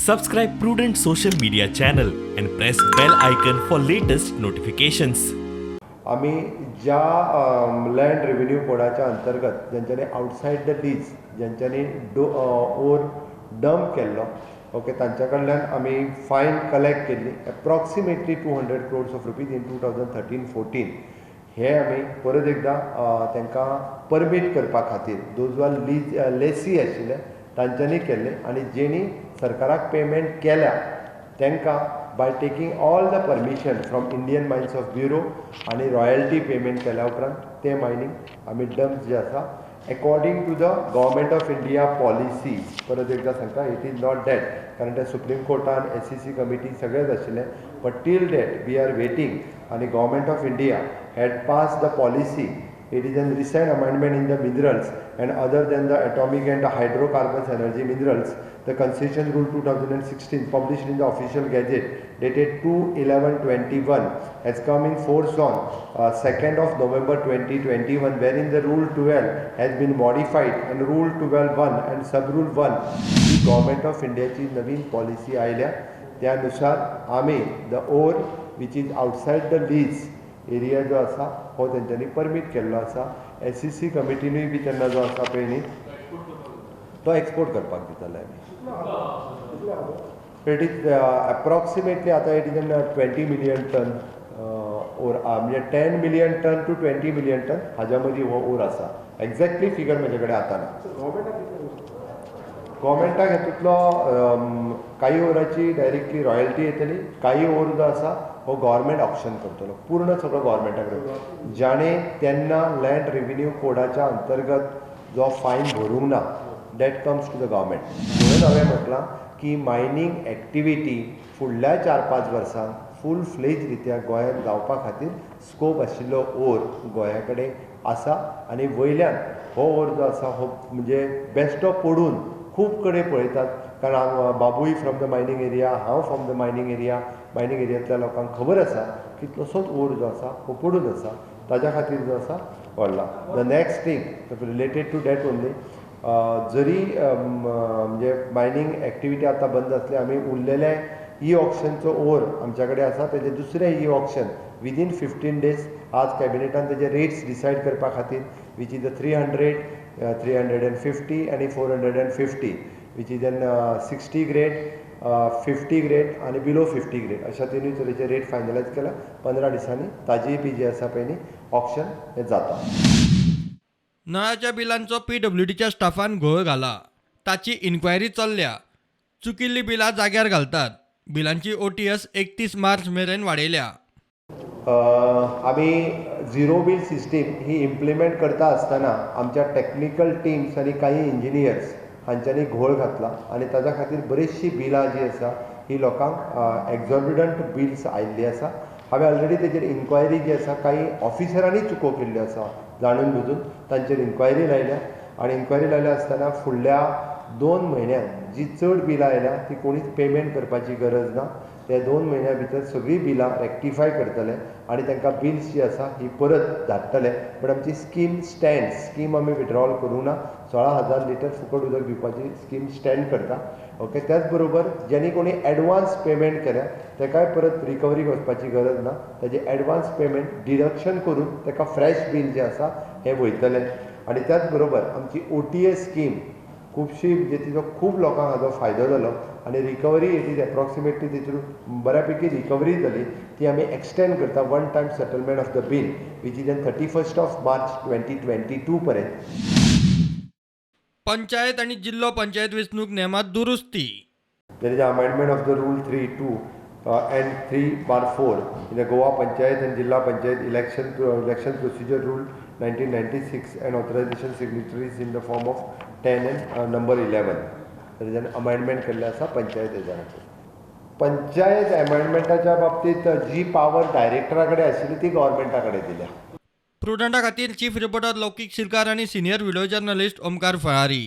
Subscribe Prudent social media channel and press bell icon for latest notifications. आम्ही ज्या land revenue कोडाच्या अंतर्गत ज्यांच्यानी आउटसाइड द लीज ज्यांच्यानी ओर डंप केल्लो ओके तांच्या कडल्यान आमी फायन कलेक्ट केल्ली approximately 200 crores of rupees in 2013-14 हे आमी परत एकदा तांकां परमीट करपा खातीर दोज वर लीज लेसी आशिल्ले तांच्यांनी केल्ले आनी जेणी सरकाराक पेमेंट केल्या तांकां by taking all the permission from Indian Mines of Bureau आणि रॉयल्टी पेमेंट केल्या उपरांत ते मायनींग आमी डम्प्स जे आसा according to the government of India policy परत एकदा सांगता इट इज नॉट डॅट कारण ते सुप्रीम कोर्टान SEC कमिटी सगळेच आशिल्ले but till that we are waiting आणि government of India had pass the policy. It is a recent amendment in the minerals and other than the atomic and the hydrocarbons energy minerals, the Concession Rule 2016 published in the official gazette dated 2/11/21 has come in force on 2nd of November 2021 wherein the Rule 12 has been modified and Rule 12(1) and Sub-Rule 1 he Government of India ची नवीन policy आयल्या त्यानुसार आम्ही the ore which is outside the lease area जो आसा हो तेंच्यांनी permit केल्लो आसा. SEC कमिटीनूय बी तेन्ना जो आसा पळय न्ही तो एक्सपोर्ट करपाक दिताले आमी. इट इज एप्रॉक्सिमेटली आतां it is 20 million ton or म्हणजे 10 million ton to 20 million ton हाज्या मदीं हो ओर आसा. एक्झॅक्टली फिगर म्हजे कडेन आतां ना. गव्हर्मेंटाक हेतूंतलो काही ओराची डायरेक्टली रॉयल्टी येतली काही ओर जो आसा हो गव्हर्मेंट ऑप्शन करतलो पूर्ण सगळं गव्हर्मेंटा कडेन ज्याणे तेन्ना लँड रेव्हेन्यू कोडाच्या अंतर्गत जो फायन भरूंक ना that comes to the government. म्हणून हांवें म्हटलां की मायनींग एक्टिविटी फुडल्या 4-5 वर्सांत फूल फ्लेज रित्या गोंयांत जावपा खातीर स्कोप आशिल्लो ओर गोंया कडेन आसा आनी वयल्यान हो ओर जो आसा हो म्हणजे बेश्टो पडून खूब कडेन पळयतात कारण बाबूय फ्रॉम द मायनींग एरिया हांव फ्रॉम द मायनींग एरियांतल्या लोकांक खबर आसा की तसोच ओर जो आसा हो पडून आसा ताज्या खातीर जो आसा व्हडला. The next thing related to that only जरी म्हणजे मायनींग एक्टिविटी आतां बंद आसली आमी उरलेले ऑक्शनचो ओर आमच्या कडेन आसा तेजे दुसरें ऑक्शन विदीन 15 days आज कॅबिनेटान तेजे रेट्स डिसायड करपा खातीर वीच इज द 300, 350 आनी 450 which is an 60 grade, 50 grade आनी बिलो 50 grade अशा तिनूय तरेचे रेट फायनलायज केला. 15 दिसांनी ताजी बी जी आसा पळय न्ही ऑक्शन हें जाता. नळाच्या बिलांचो PWDच्या स्टाफान घोळ घाला ताची इन्क्वायरी चल्ल्या. चुकिल्ली बिलां जाग्यार घालतात. बिलांची OTS 31 मार्च मेरेन वाडयल्या. आमी झिरो बील सिस्टीम ही इम्प्लिमेंट करता आसतना आमच्या टेक्निकल टिम्स आनी काही इंजिनियर्स हांच्यांनी घोळ घातला आनी ताज्या खातीर बरीचशी बिलां जी आसा ही लोकांक एक्झॉर्बिडंट बिल्स आयिल्ली आसा. हांवें ऑलरेडी तेजेर इन्क्वायरी जी आसा काही ऑफिसरांनी चुको केल्ल्यो आसा जाणून बुजून तांचेर इन्क्वायरी लायल्या आनी इन्क्वायरी लायल्या आसतना फुडल्या 2 म्हयन्यांत जी चड बिलां आयल्या ती कोणीच पेमेंट करपाची गरज ना. ते 2 म्हयन्या भितर सगळीं बिलां रेक्टिफाय करतले आनी तांकां बिल्स जी आसा ही परत धाडटले. बट आमची स्कीम आमी विड्रॉल करूं ना. 16,000 लिटर फुकट उदक दिवपाची स्कीम स्टँड करता. ओके त्याच बरोबर ज्यांनी कोणी एडवान्स पेमेंट केल्या ताकाय परत रिकवरी वचपाची गरज ना. ताजे एडवान्स पेमेंट डिडक्शन करून ताका फ्रेश बील जें आसा हें वयतलें. आनी त्याच बरोबर आमची OTS स्कीम खुबशी म्हणजे तिचो खूब लोकांक हाजो फायदो जालो आनी रिकवरी इट इज एप्रॉक्सिमेटली तितून बऱ्यापैकी रिकवरी जाली ती आमी एक्सटेंड करता 1 time settlement of the bill which is 31 March 2022 पर्यंत. पंचायत आणि जिल्लो पंचायत वेंचणूक नेमात दुरुस्ती. There is an amendment of the Rule 3(2) and 3(4) in the Goa Panchayat and Jilla Panchayat election procedure Rule 1996 and authorization signatories in the form of 10 and number 11. There is an amendment केल्लें आसा पंचायत एजनाचेर. पंचायत अमेंडमेंटाच्या बाबतींत जी power डायरेक्टरा कडेन आशिल्ली ती गव्हर्मेंटा कडेन दिल्या. प्रुडंटा खातीर chief reporter लौकीक शिरकार आणि senior video journalist Omkar Phalari.